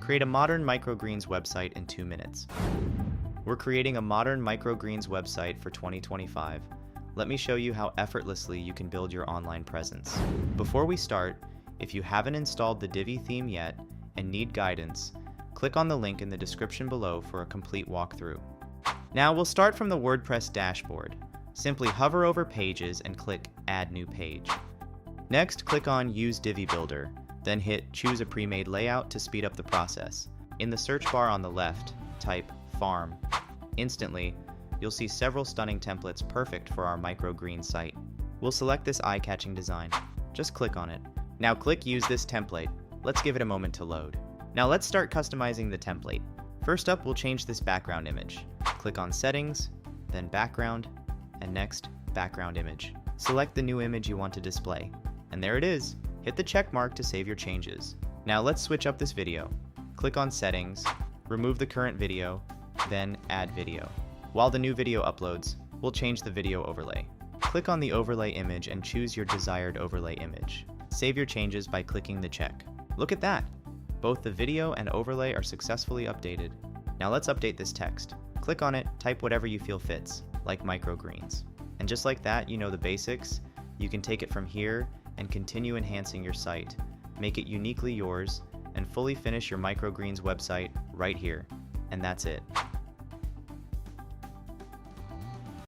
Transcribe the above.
Create a modern microgreens website in 2 minutes. We're creating a modern microgreens website for 2025. Let me show you how effortlessly you can build your online presence. Before we start, if you haven't installed the Divi theme yet and need guidance, click on the link in the description below for a complete walkthrough. Now we'll start from the WordPress dashboard. Simply hover over Pages and click Add New Page. Next, click on Use Divi Builder, then hit Choose a Pre-Made Layout to speed up the process. In the search bar on the left, type Farm. Instantly, you'll see several stunning templates perfect for our microgreen site. We'll select this eye-catching design. Just click on it. Now click Use this template. Let's give it a moment to load. Now let's start customizing the template. First up, we'll change this background image. Click on Settings, then Background, and next, Background Image. Select the new image you want to display. And there it is. Hit the check mark to save your changes. Now let's switch up this video. Click on Settings, remove the current video, then Add Video. While the new video uploads, we'll change the video overlay. Click on the overlay image and choose your desired overlay image. Save your changes by clicking the check. Look at that! Both the video and overlay are successfully updated. Now let's update this text. Click on it, type whatever you feel fits, like microgreens. And just like that, you know the basics. You can take it from here and continue enhancing your site, make it uniquely yours, and fully finish your microgreens website right here. And that's it.